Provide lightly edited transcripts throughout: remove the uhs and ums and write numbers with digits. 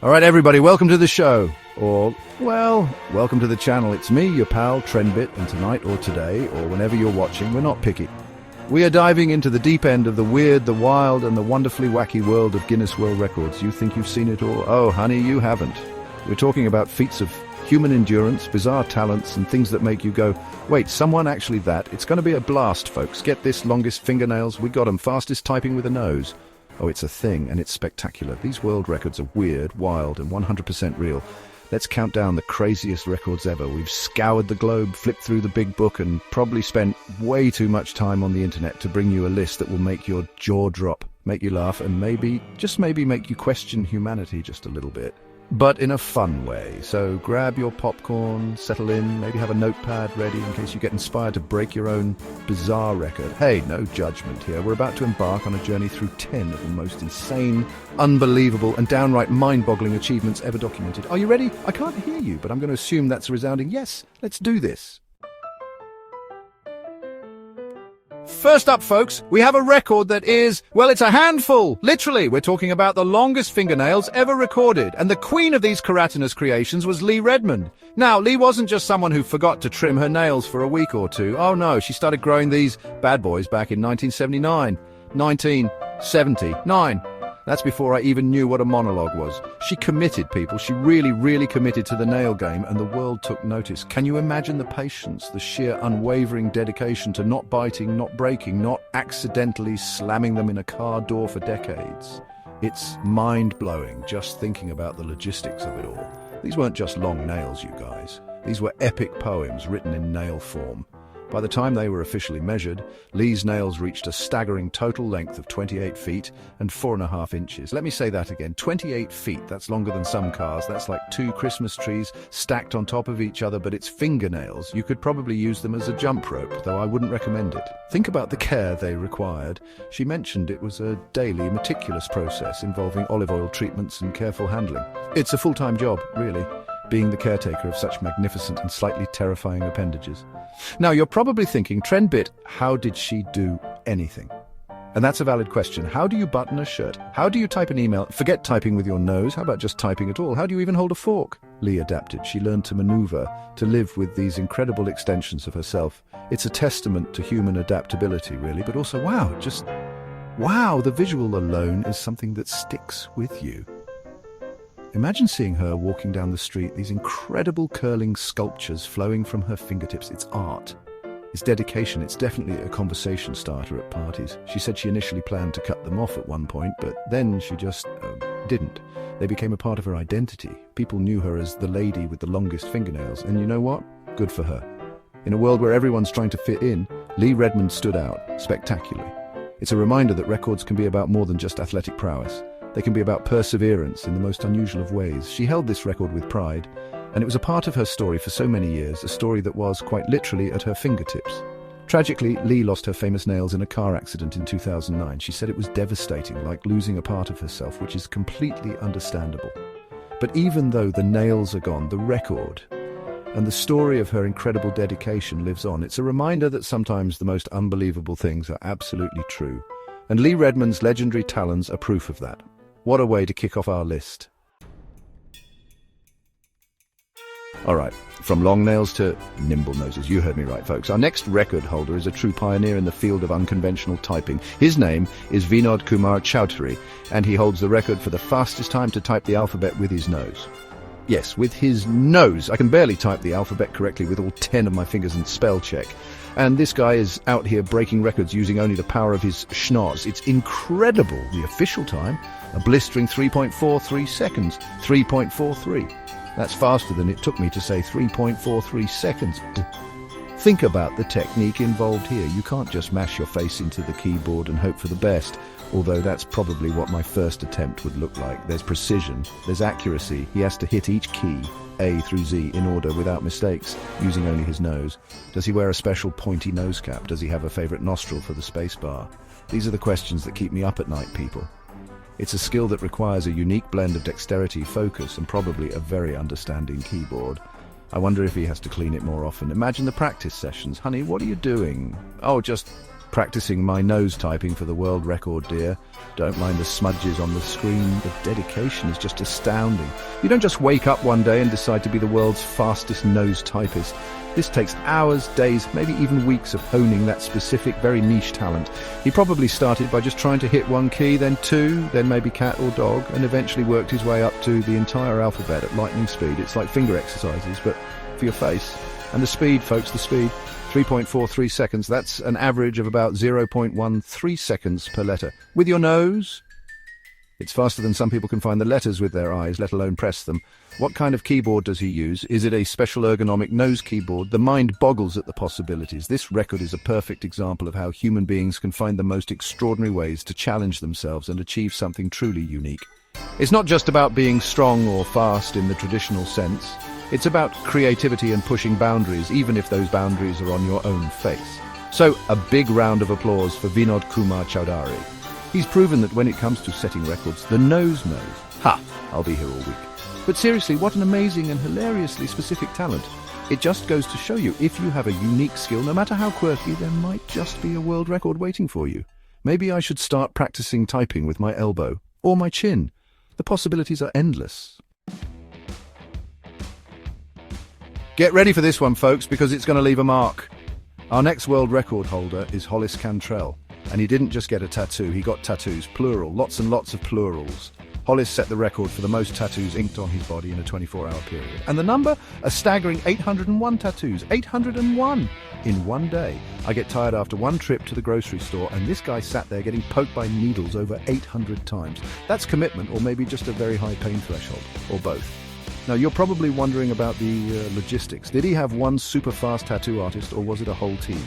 All right, everybody, welcome to the show. Or, well, welcome to the channel. It's me, your pal, Trendbit, and tonight or today, or whenever you're watching, we're not picky. We are diving into the deep end of the weird, the wild, and the wonderfully wacky world of Guinness World Records. You think you've seen it all? Oh, honey, you haven't. We're talking about feats of human endurance, bizarre talents, and things that make you go, wait, someone actually that? It's going to be a blast, folks. Get this, longest fingernails. We got 'em. Fastest typing with a nose. Oh, it's a thing, and it's spectacular. These world records are weird, wild, and 100% real. Let's count down the craziest records ever. We've scoured the globe, flipped through the big book, and probably spent way too much time on the internet to bring you a list that will make your jaw drop, make you laugh, and maybe, just maybe, make you question humanity just a little bit. But in a fun way. So grab your popcorn, settle in, maybe have a notepad ready in case you get inspired to break your own bizarre record. Hey, no judgment here. We're about to embark on a journey through 10 of the most insane, unbelievable, and downright mind-boggling achievements ever documented. Are you ready? I can't hear you, but I'm going to assume that's a resounding yes. Let's do this. First up, folks, we have a record that is, well, it's a handful. Literally, we're talking about the longest fingernails ever recorded. And the queen of these keratinous creations was Lee Redmond. Now, Lee wasn't just someone who forgot to trim her nails for a week or two. Oh no, she started growing these bad boys back in 1979. 1979. That's before I even knew what a monologue was. She committed, people. She really committed to the nail game, and the world took notice. Can you imagine the patience, the sheer unwavering dedication to not biting, not breaking, not accidentally slamming them in a car door for decades? It's mind-blowing just thinking about the logistics of it all. These weren't just long nails, you guys. These were epic poems written in nail form. By the time they were officially measured, Lee's nails reached a staggering total length of 28 feet and 4.5 inches. Let me say that again, 28 feet, that's longer than some cars. That's like 2 Christmas trees stacked on top of each other, but it's fingernails. You could probably use them as a jump rope, though I wouldn't recommend it. Think about the care they required. She mentioned it was a daily, meticulous process involving olive oil treatments and careful handling. It's a full-time job, really, being the caretaker of such magnificent and slightly terrifying appendages. Now, you're probably thinking, Trendbit, how did she do anything? And that's a valid question. How do you button a shirt? How do you type an email? Forget typing with your nose. How about just typing at all? How do you even hold a fork? Lee adapted. She learned to maneuver, to live with these incredible extensions of herself. It's a testament to human adaptability, really, but also, wow, the visual alone is something that sticks with you. Imagine seeing her walking down the street, these incredible curling sculptures flowing from her fingertips. It's art. It's dedication. It's definitely a conversation starter at parties. She said she initially planned to cut them off at one point, but then she just didn't. They became a part of her identity. People knew her as the lady with the longest fingernails, and you know what? Good for her. In a world where everyone's trying to fit in, Lee Redmond stood out spectacularly. It's a reminder that records can be about more than just athletic prowess. They can be about perseverance in the most unusual of ways. She held this record with pride, and it was a part of her story for so many years, a story that was, quite literally, at her fingertips. Tragically, Lee lost her famous nails in a car accident in 2009. She said it was devastating, like losing a part of herself, which is completely understandable. But even though the nails are gone, the record and the story of her incredible dedication lives on. It's a reminder that sometimes the most unbelievable things are absolutely true. And Lee Redmond's legendary talons are proof of that. What a way to kick off our list. All right, from long nails to nimble noses. You heard me right, folks. Our next record holder is a true pioneer in the field of unconventional typing. His name is Vinod Kumar Chowdhury, and he holds the record for the fastest time to type the alphabet with his nose. Yes, with his nose. I can barely type the alphabet correctly with all 10 of my fingers in spell check. And this guy is out here breaking records using only the power of his schnoz. It's incredible. The official time, a blistering 3.43 seconds. 3.43. That's faster than it took me to say 3.43 seconds. Think about the technique involved here. You can't just mash your face into the keyboard and hope for the best, although that's probably what my first attempt would look like. There's precision, there's accuracy. He has to hit each key, A through Z, in order without mistakes, using only his nose. Does he wear a special pointy nose cap? Does he have a favorite nostril for the space bar? These are the questions that keep me up at night, people. It's a skill that requires a unique blend of dexterity, focus, and probably a very understanding keyboard. I wonder if he has to clean it more often. Imagine the practice sessions. Honey, what are you doing? Oh, just Practicing my nose typing for the world record, dear. Don't mind the smudges on the screen. The dedication is just astounding. You don't just wake up one day and decide to be the world's fastest nose typist. This takes hours, days, maybe even weeks of honing that specific, very niche talent. He probably started by just trying to hit one key, then two, then maybe cat or dog, and eventually worked his way up to the entire alphabet at lightning speed. It's like finger exercises, but for your face. And the speed, folks, the speed. 3.43 seconds. That's an average of about 0.13 seconds per letter. With your nose, it's faster than some people can find the letters with their eyes, let alone press them. What kind of keyboard does he use? Is it a special ergonomic nose keyboard? The mind boggles at the possibilities. This record is a perfect example of how human beings can find the most extraordinary ways to challenge themselves and achieve something truly unique. It's not just about being strong or fast in the traditional sense. It's about creativity and pushing boundaries, even if those boundaries are on your own face. So, a big round of applause for Vinod Kumar Chowdhury. He's proven that when it comes to setting records, the nose knows. Ha! I'll be here all week. But seriously, what an amazing and hilariously specific talent. It just goes to show you, if you have a unique skill, no matter how quirky, there might just be a world record waiting for you. Maybe I should start practicing typing with my elbow, or my chin. The possibilities are endless. Get ready for this one, folks, because it's going to leave a mark. Our next world record holder is Hollis Cantrell. And he didn't just get a tattoo, he got tattoos, plural, lots and lots of plurals. Hollis set the record for the most tattoos inked on his body in a 24-hour period. And the number? A staggering 801 tattoos. 801 in one day. I get tired after one trip to the grocery store, and this guy sat there getting poked by needles over 800 times. That's commitment, or maybe just a very high pain threshold, or both. Now, you're probably wondering about the logistics. Did he have one super fast tattoo artist, or was it a whole team?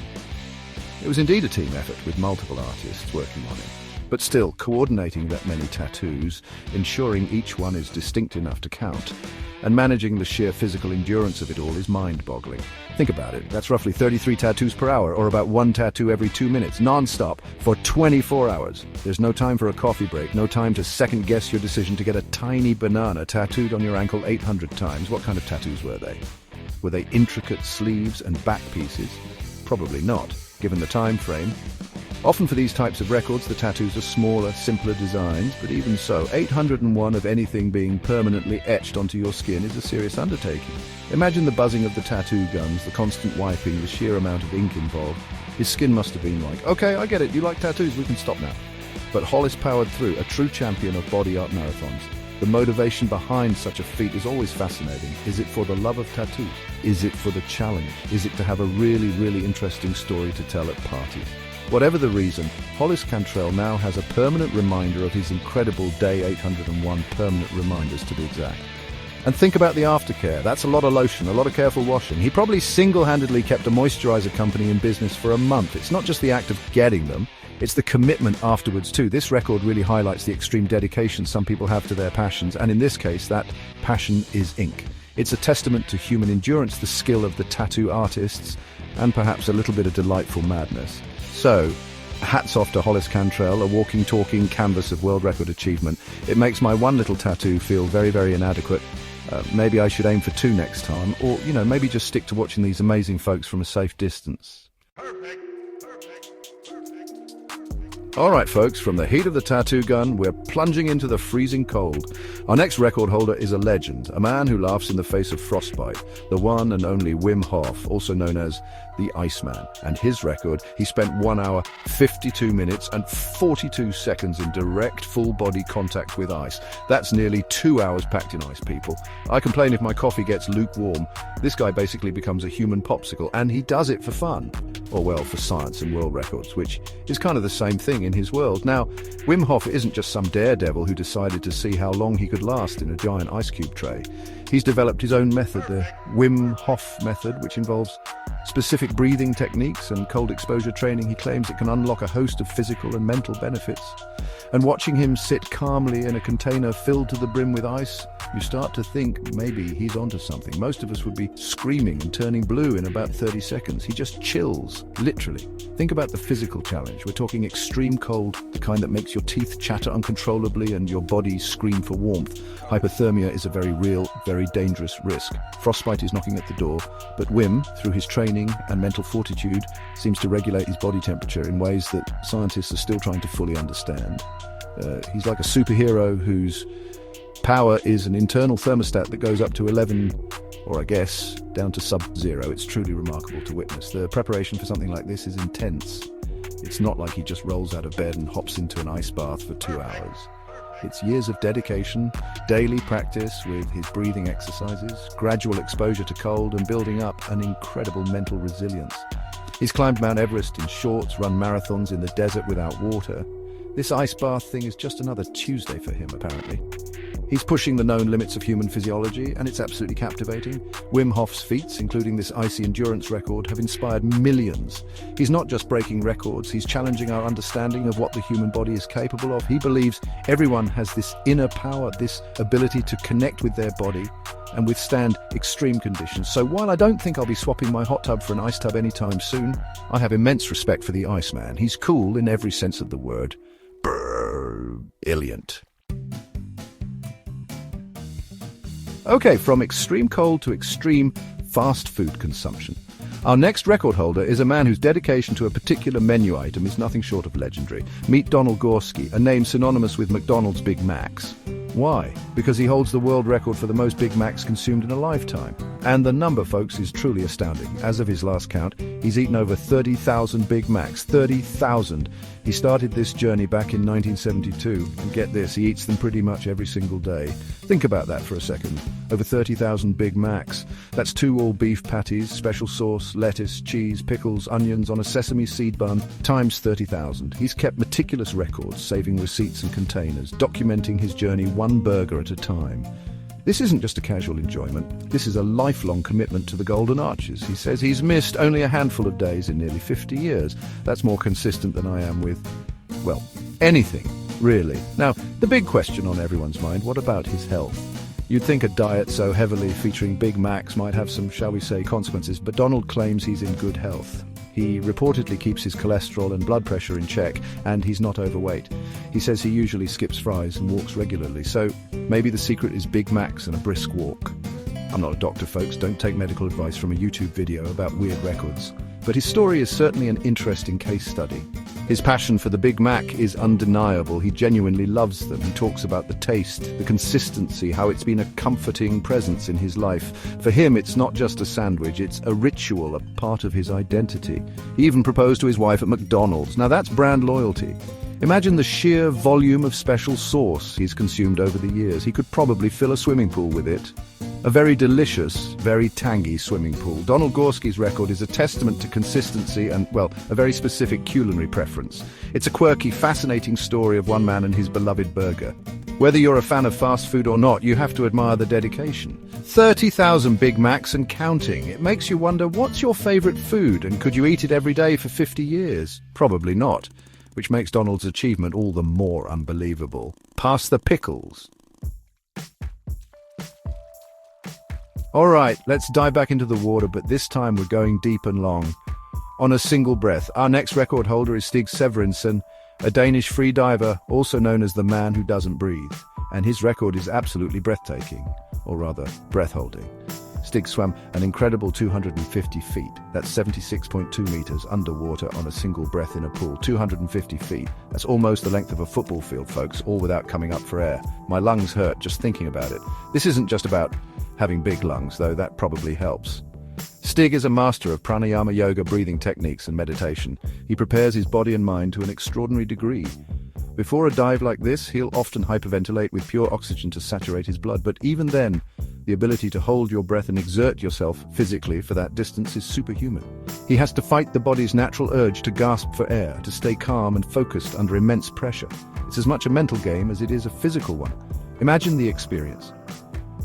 It was indeed a team effort with multiple artists working on it. But still, coordinating that many tattoos, ensuring each one is distinct enough to count, and managing the sheer physical endurance of it all is mind-boggling. Think about it. That's roughly 33 tattoos per hour, or about one tattoo every 2 minutes, non-stop, for 24 hours. There's no time for a coffee break, no time to second-guess your decision to get a tiny banana tattooed on your ankle 800 times. What kind of tattoos were they? Were they intricate sleeves and back pieces? Probably not, given the time frame. Often for these types of records, the tattoos are smaller, simpler designs, but even so, 801 of anything being permanently etched onto your skin is a serious undertaking. Imagine the buzzing of the tattoo guns, the constant wiping, the sheer amount of ink involved. His skin must have been like, okay, I get it, you like tattoos, we can stop now. But Hollis powered through, a true champion of body art marathons. The motivation behind such a feat is always fascinating. Is it for the love of tattoos? Is it for the challenge? Is it to have a really, really interesting story to tell at parties? Whatever the reason, Hollis Cantrell now has a permanent reminder of his incredible Day 801 permanent reminders, to be exact. And think about the aftercare. That's a lot of lotion, a lot of careful washing. He probably single-handedly kept a moisturizer company in business for a month. It's not just the act of getting them, it's the commitment afterwards too. This record really highlights the extreme dedication some people have to their passions, and in this case, that passion is ink. It's a testament to human endurance, the skill of the tattoo artists, and perhaps a little bit of delightful madness. So, hats off to Hollis Cantrell, a walking, talking canvas of world record achievement. It makes my one little tattoo feel very, very inadequate. Maybe I should aim for 2 next time, or, maybe just stick to watching these amazing folks from a safe distance. Perfect. All right, folks, from the heat of the tattoo gun, we're plunging into the freezing cold. Our next record holder is a legend, a man who laughs in the face of frostbite, the one and only Wim Hof, also known as the Iceman. And his record, he spent 1 hour, 52 minutes and 42 seconds in direct full-body contact with ice. That's nearly 2 hours packed in ice, people. I complain if my coffee gets lukewarm. This guy basically becomes a human popsicle, and he does it for fun. Or, well, for science and world records, which is kind of the same thing in his world. Now, Wim Hof isn't just some daredevil who decided to see how long he could last in a giant ice cube tray. He's developed his own method, the Wim Hof method, which involves specific breathing techniques and cold exposure training. He claims it can unlock a host of physical and mental benefits. And watching him sit calmly in a container filled to the brim with ice, you start to think maybe he's onto something. Most of us would be screaming and turning blue in about 30 seconds. He just chills, literally. Think about the physical challenge. We're talking extreme cold, the kind that makes your teeth chatter uncontrollably and your body scream for warmth. Hypothermia is a very real, very very dangerous risk. Frostbite is knocking at the door, but Wim, through his training and mental fortitude, seems to regulate his body temperature in ways that scientists are still trying to fully understand. He's like a superhero whose power is an internal thermostat that goes up to 11, or I guess, down to sub-zero. It's truly remarkable to witness. The preparation for something like this is intense. It's not like he just rolls out of bed and hops into an ice bath for 2 hours. It's years of dedication, daily practice with his breathing exercises, gradual exposure to cold, and building up an incredible mental resilience. He's climbed Mount Everest in shorts, run marathons in the desert without water. This ice bath thing is just another Tuesday for him, apparently. He's pushing the known limits of human physiology, and it's absolutely captivating. Wim Hof's feats, including this icy endurance record, have inspired millions. He's not just breaking records, he's challenging our understanding of what the human body is capable of. He believes everyone has this inner power, this ability to connect with their body and withstand extreme conditions. So while I don't think I'll be swapping my hot tub for an ice tub anytime soon, I have immense respect for the Iceman. He's cool in every sense of the word. Brilliant. Okay, from extreme cold to extreme fast food consumption. Our next record holder is a man whose dedication to a particular menu item is nothing short of legendary. Meet Donald Gorski, a name synonymous with McDonald's Big Macs. Why? Because he holds the world record for the most Big Macs consumed in a lifetime. And the number, folks, is truly astounding. As of his last count, he's eaten over 30,000 Big Macs. 30,000! He started this journey back in 1972, and get this, he eats them pretty much every single day. Think about that for a second. Over 30,000 Big Macs. That's 2 all-beef patties, special sauce, lettuce, cheese, pickles, onions on a sesame seed bun, times 30,000. He's kept meticulous records, saving receipts and containers, documenting his journey one burger at a time. This isn't just a casual enjoyment, this is a lifelong commitment to the Golden Arches. He says he's missed only a handful of days in nearly 50 years. That's more consistent than I am with, well, anything, really. Now, the big question on everyone's mind, what about his health? You'd think a diet so heavily featuring Big Macs might have some, shall we say, consequences, but Donald claims he's in good health. He reportedly keeps his cholesterol and blood pressure in check, and he's not overweight. He says he usually skips fries and walks regularly, so maybe the secret is Big Macs and a brisk walk. I'm not a doctor, folks, don't take medical advice from a YouTube video about weird records. But his story is certainly an interesting case study. His passion for the Big Mac is undeniable. He genuinely loves them. He talks about the taste, the consistency, how it's been a comforting presence in his life. For him, it's not just a sandwich, it's a ritual, a part of his identity. He even proposed to his wife at McDonald's. Now that's brand loyalty. Imagine the sheer volume of special sauce he's consumed over the years. He could probably fill a swimming pool with it. A very delicious, very tangy swimming pool. Donald Gorski's record is a testament to consistency and, well, a very specific culinary preference. It's a quirky, fascinating story of one man and his beloved burger. Whether you're a fan of fast food or not, you have to admire the dedication. 30,000 Big Macs and counting. It makes you wonder, what's your favorite food, and could you eat it every day for 50 years? Probably not. Which makes Donald's achievement all the more unbelievable. Pass the pickles. All right, let's dive back into the water, but this time we're going deep and long. On a single breath, our next record holder is Stig Severinsen, a Danish free diver, also known as the man who doesn't breathe. And his record is absolutely breathtaking, or rather, breath-holding. Stig swam an incredible 250 feet, that's 76.2 meters underwater on a single breath in a pool. 250 feet, that's almost the length of a football field, folks, all without coming up for air. My lungs hurt just thinking about it. This isn't just about having big lungs, though that probably helps. Stig is a master of pranayama yoga breathing techniques and meditation. He prepares his body and mind to an extraordinary degree. Before a dive like this, he'll often hyperventilate with pure oxygen to saturate his blood, but even then, the ability to hold your breath and exert yourself physically for that distance is superhuman. He has to fight the body's natural urge to gasp for air, to stay calm and focused under immense pressure. It's as much a mental game as it is a physical one. Imagine the experience.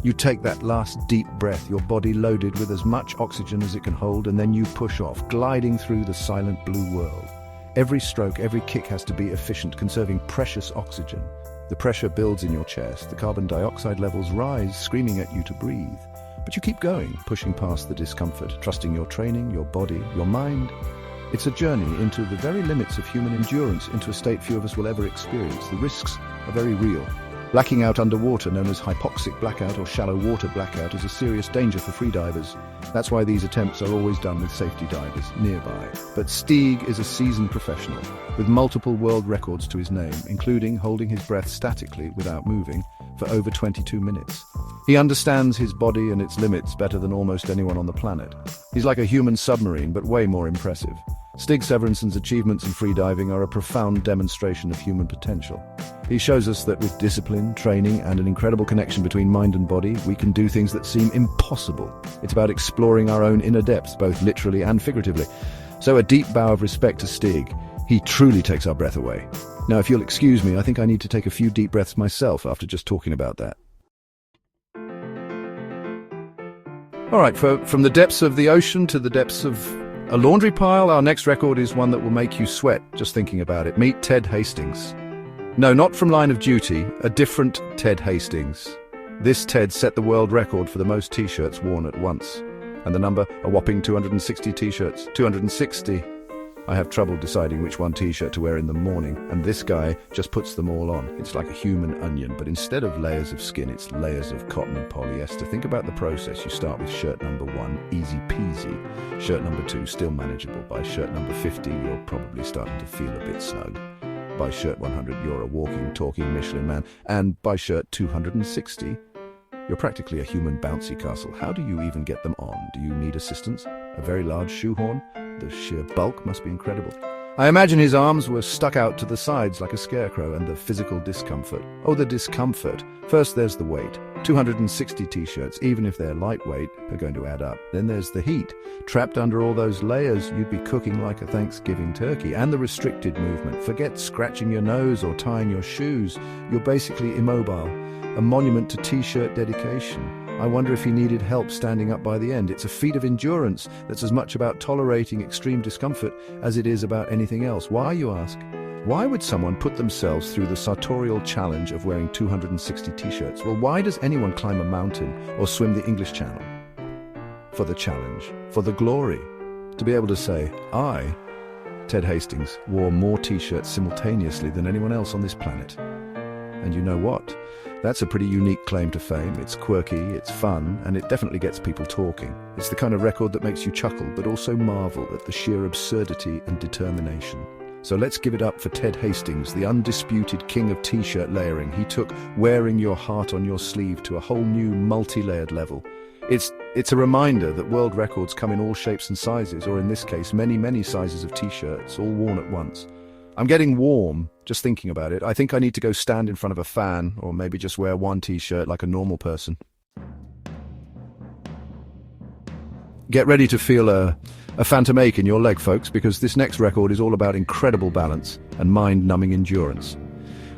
You take that last deep breath, your body loaded with as much oxygen as it can hold, and then you push off, gliding through the silent blue world. Every stroke, every kick has to be efficient, conserving precious oxygen. The pressure builds in your chest, the carbon dioxide levels rise, screaming at you to breathe. But you keep going, pushing past the discomfort, trusting your training, your body, your mind. It's a journey into the very limits of human endurance, into a state few of us will ever experience. The risks are very real. Blacking out underwater, known as hypoxic blackout or shallow water blackout, is a serious danger for freedivers. That's why these attempts are always done with safety divers nearby. But Stig is a seasoned professional, with multiple world records to his name, including holding his breath statically without moving for over 22 minutes. He understands his body and its limits better than almost anyone on the planet. He's like a human submarine, but way more impressive. Stig Severinsson's achievements in freediving are a profound demonstration of human potential. He shows us that with discipline, training, and an incredible connection between mind and body, we can do things that seem impossible. It's about exploring our own inner depths, both literally and figuratively. So a deep bow of respect to Stig. He truly takes our breath away. Now, if you'll excuse me, I think I need to take a few deep breaths myself after just talking about that. All right, from the depths of the ocean to the depths of a laundry pile, our next record is one that will make you sweat just thinking about it. Meet Ted Hastings. No, not from Line of Duty, a different Ted Hastings. This Ted set the world record for the most t-shirts worn at once. And the number, a whopping 260 t-shirts. 260. I have trouble deciding which one t-shirt to wear in the morning, and this guy just puts them all on. It's like a human onion, but instead of layers of skin, it's layers of cotton and polyester. Think about the process. You start with shirt number 1, easy peasy. Shirt number 2, still manageable. By shirt number 50, you're probably starting to feel a bit snug. By shirt 100, you're a walking, talking Michelin man. And by shirt 260, you're practically a human bouncy castle. How do you even get them on? Do you need assistance? A very large shoehorn? The sheer bulk must be incredible. I imagine his arms were stuck out to the sides like a scarecrow, and the physical discomfort. Oh, the discomfort. First there's the weight. 260 t-shirts, even if they're lightweight, are going to add up. Then there's the heat. Trapped under all those layers, you'd be cooking like a Thanksgiving turkey. And the restricted movement. Forget scratching your nose or tying your shoes. You're basically immobile. A monument to t-shirt dedication. I wonder if he needed help standing up by the end. It's a feat of endurance that's as much about tolerating extreme discomfort as it is about anything else. Why, you ask? Why would someone put themselves through the sartorial challenge of wearing 260 t-shirts? Well, why does anyone climb a mountain or swim the English Channel? For the challenge, for the glory. To be able to say, I, Ted Hastings, wore more t-shirts simultaneously than anyone else on this planet. And you know what? That's a pretty unique claim to fame. It's quirky, it's fun, and it definitely gets people talking. It's the kind of record that makes you chuckle, but also marvel at the sheer absurdity and determination. So let's give it up for Ted Hastings, the undisputed king of t-shirt layering. He took wearing your heart on your sleeve to a whole new multi-layered level. It's a reminder that world records come in all shapes and sizes, or in this case, many, many sizes of t-shirts, all worn at once. I'm getting warm just thinking about it. I think I need to go stand in front of a fan, or maybe just wear one t-shirt like a normal person. Get ready to feel a phantom ache in your leg, folks, because this next record is all about incredible balance and mind-numbing endurance.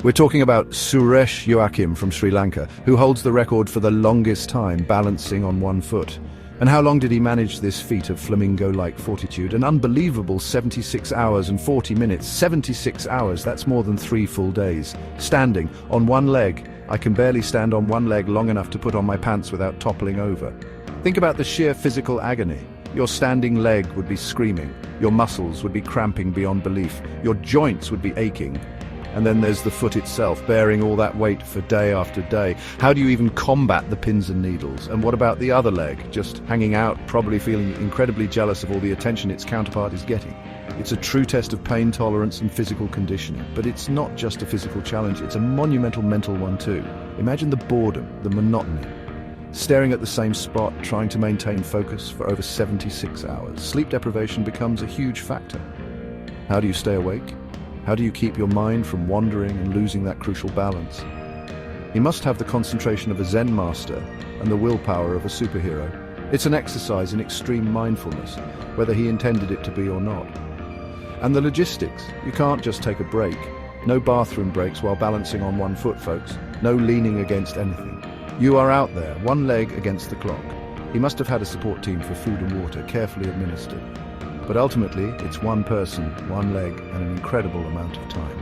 We're talking about Suresh Joachim from Sri Lanka, who holds the record for the longest time balancing on one foot. And how long did he manage this feat of flamingo-like fortitude? An unbelievable 76 hours and 40 minutes. 76 hours, that's more than 3 full days. Standing on one leg. I can barely stand on one leg long enough to put on my pants without toppling over. Think about the sheer physical agony. Your standing leg would be screaming. Your muscles would be cramping beyond belief. Your joints would be aching. And then there's the foot itself, bearing all that weight for day after day. How do you even combat the pins and needles? And what about the other leg, just hanging out, probably feeling incredibly jealous of all the attention its counterpart is getting? It's a true test of pain tolerance and physical conditioning. But it's not just a physical challenge, it's a monumental mental one too. Imagine the boredom, the monotony. Staring at the same spot, trying to maintain focus for over 76 hours. Sleep deprivation becomes a huge factor. How do you stay awake? How do you keep your mind from wandering and losing that crucial balance? He must have the concentration of a Zen master and the willpower of a superhero. It's an exercise in extreme mindfulness, whether he intended it to be or not. And the logistics. You can't just take a break. No bathroom breaks while balancing on one foot, folks. No leaning against anything. You are out there, one leg against the clock. He must have had a support team for food and water, carefully administered. But ultimately, it's one person, one leg, and an incredible amount of time.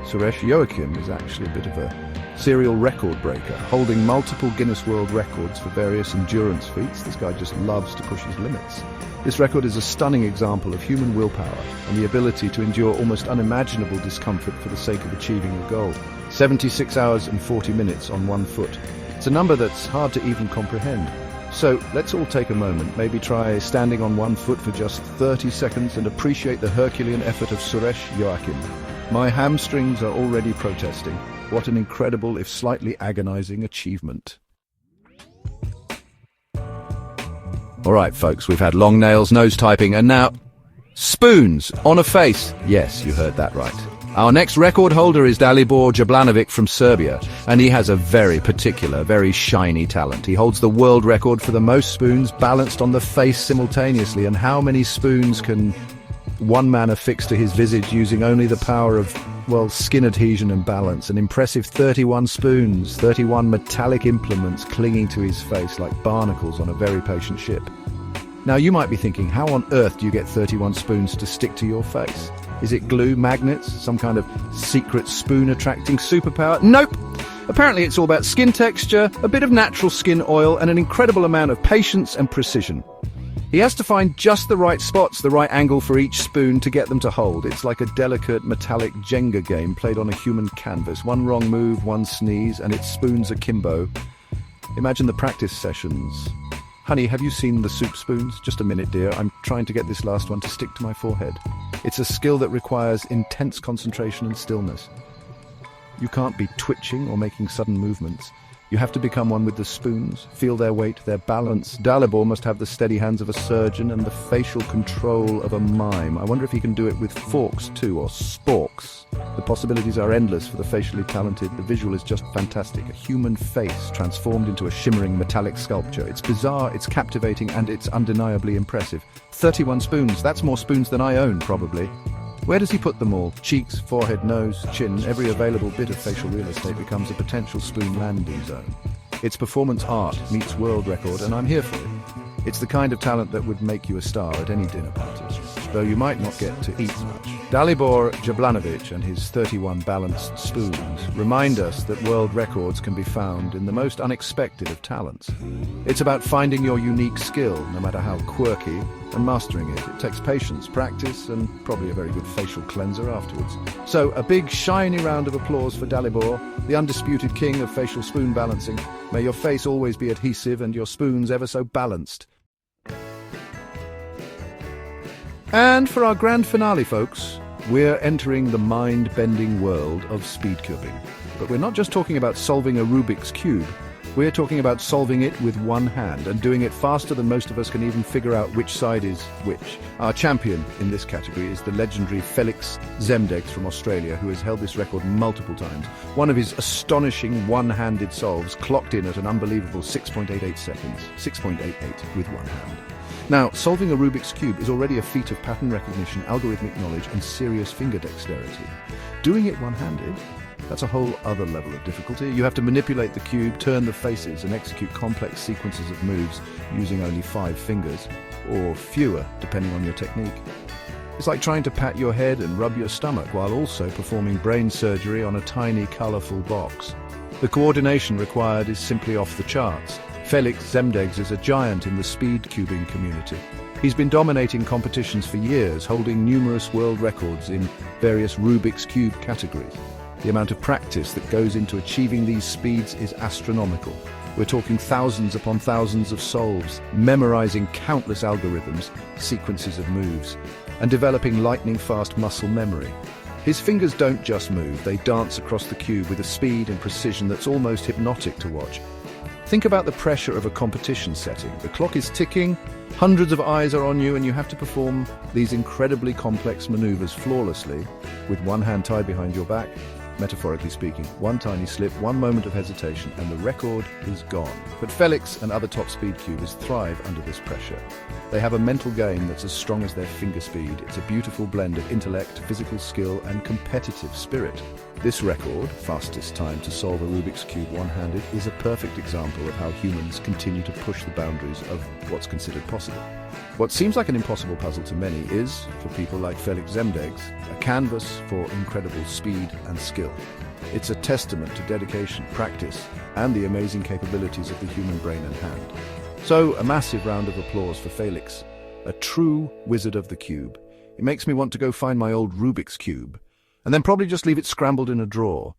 Suresh Joachim is actually a bit of a serial record breaker, holding multiple Guinness World Records for various endurance feats. This guy just loves to push his limits. This record is a stunning example of human willpower and the ability to endure almost unimaginable discomfort for the sake of achieving a goal. 76 hours and 40 minutes on 1 foot. It's a number that's hard to even comprehend. So let's all take a moment, maybe try standing on 1 foot for just 30 seconds and appreciate the Herculean effort of Suresh Joachim. My hamstrings are already protesting. What an incredible, if slightly agonizing, achievement. All right, folks, we've had long nails, nose typing, and now spoons on a face. Yes, you heard that right. Our next record holder is Dalibor Jablanovic from Serbia, and he has a very particular, very shiny talent. He holds the world record for the most spoons balanced on the face simultaneously. And how many spoons can one man affix to his visage using only the power of, well, skin adhesion and balance? An impressive 31 spoons, 31 metallic implements clinging to his face like barnacles on a very patient ship. Now you might be thinking, how on earth do you get 31 spoons to stick to your face? Is it glue, magnets, some kind of secret spoon-attracting superpower? Nope! Apparently it's all about skin texture, a bit of natural skin oil, and an incredible amount of patience and precision. He has to find just the right spots, the right angle for each spoon to get them to hold. It's like a delicate metallic Jenga game played on a human canvas. One wrong move, one sneeze, and its spoons akimbo. Imagine the practice sessions. Honey, have you seen the soup spoons? Just a minute, dear. I'm trying to get this last one to stick to my forehead. It's a skill that requires intense concentration and stillness. You can't be twitching or making sudden movements. You have to become one with the spoons, feel their weight, their balance. Dalibor must have the steady hands of a surgeon and the facial control of a mime. I wonder if he can do it with forks too, or sporks. The possibilities are endless for the facially talented. The visual is just fantastic. A human face transformed into a shimmering metallic sculpture. It's bizarre, it's captivating, and it's undeniably impressive. 31 spoons, that's more spoons than I own, probably. Where does he put them all? Cheeks, forehead, nose, chin, every available bit of facial real estate becomes a potential spoon landing zone. It's performance art meets world record, and I'm here for it. It's the kind of talent that would make you a star at any dinner party, though you might not get to eat much. Dalibor Jablanovic and his 31 balanced spoons remind us that world records can be found in the most unexpected of talents. It's about finding your unique skill, no matter how quirky, and mastering it. It takes patience, practice, and probably a very good facial cleanser afterwards. So a big, shiny round of applause for Dalibor, the undisputed king of facial spoon balancing. May your face always be adhesive and your spoons ever so balanced. And for our grand finale, folks, we're entering the mind-bending world of speed cubing. But we're not just talking about solving a Rubik's Cube. We're talking about solving it with one hand and doing it faster than most of us can even figure out which side is which. Our champion in this category is the legendary Felix Zemdegs from Australia, who has held this record multiple times. One of his astonishing one-handed solves clocked in at an unbelievable 6.88 seconds. 6.88 with one hand. Now, solving a Rubik's Cube is already a feat of pattern recognition, algorithmic knowledge, and serious finger dexterity. Doing it one-handed, that's a whole other level of difficulty. You have to manipulate the cube, turn the faces, and execute complex sequences of moves using only 5 fingers, or fewer, depending on your technique. It's like trying to pat your head and rub your stomach while also performing brain surgery on a tiny, colourful box. The coordination required is simply off the charts. Felix Zemdegs is a giant in the speed cubing community. He's been dominating competitions for years, holding numerous world records in various Rubik's Cube categories. The amount of practice that goes into achieving these speeds is astronomical. We're talking thousands upon thousands of solves, memorizing countless algorithms, sequences of moves, and developing lightning-fast muscle memory. His fingers don't just move, they dance across the cube with a speed and precision that's almost hypnotic to watch. Think about the pressure of a competition setting. The clock is ticking, hundreds of eyes are on you, and you have to perform these incredibly complex maneuvers flawlessly with one hand tied behind your back. Metaphorically speaking, one tiny slip, one moment of hesitation, and the record is gone. But Felix and other top speed cubers thrive under this pressure. They have a mental game that's as strong as their finger speed. It's a beautiful blend of intellect, physical skill, and competitive spirit. This record, fastest time to solve a Rubik's Cube one-handed, is a perfect example of how humans continue to push the boundaries of what's considered possible. What seems like an impossible puzzle to many is, for people like Felix Zemdegs, a canvas for incredible speed and skill. It's a testament to dedication, practice, and the amazing capabilities of the human brain and hand. So, a massive round of applause for Felix, a true wizard of the cube. It makes me want to go find my old Rubik's Cube, and then probably just leave it scrambled in a drawer.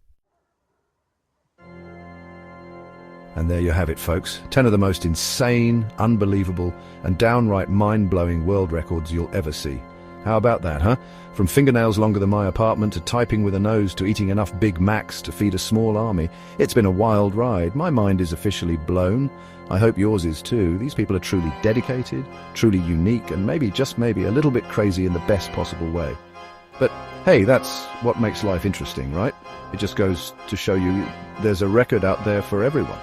And there you have it, folks. 10 of the most insane, unbelievable, and downright mind-blowing world records you'll ever see. How about that, huh? From fingernails longer than my apartment to typing with a nose to eating enough Big Macs to feed a small army. It's been a wild ride. My mind is officially blown. I hope yours is too. These people are truly dedicated, truly unique, and maybe, just maybe, a little bit crazy in the best possible way. But hey, that's what makes life interesting, right? It just goes to show you there's a record out there for everyone.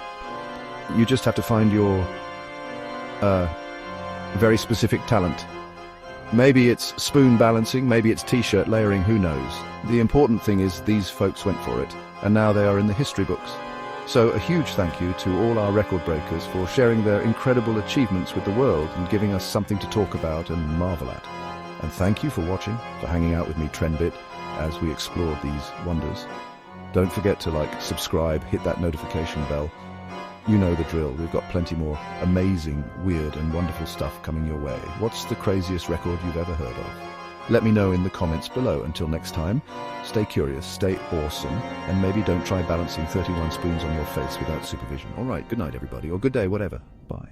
You just have to find your very specific talent. Maybe it's spoon balancing, maybe it's t-shirt layering, who knows. The important thing is these folks went for it, and now they are in the history books. So a huge thank you to all our record breakers for sharing their incredible achievements with the world and giving us something to talk about and marvel at. And thank you for watching, for hanging out with me, Trendbit, as we explore these wonders. Don't forget to like, subscribe, hit that notification bell. You know the drill. We've got plenty more amazing, weird, and wonderful stuff coming your way. What's the craziest record you've ever heard of? Let me know in the comments below. Until next time, stay curious, stay awesome, and maybe don't try balancing 31 spoons on your face without supervision. All right, good night, everybody, or good day, whatever. Bye.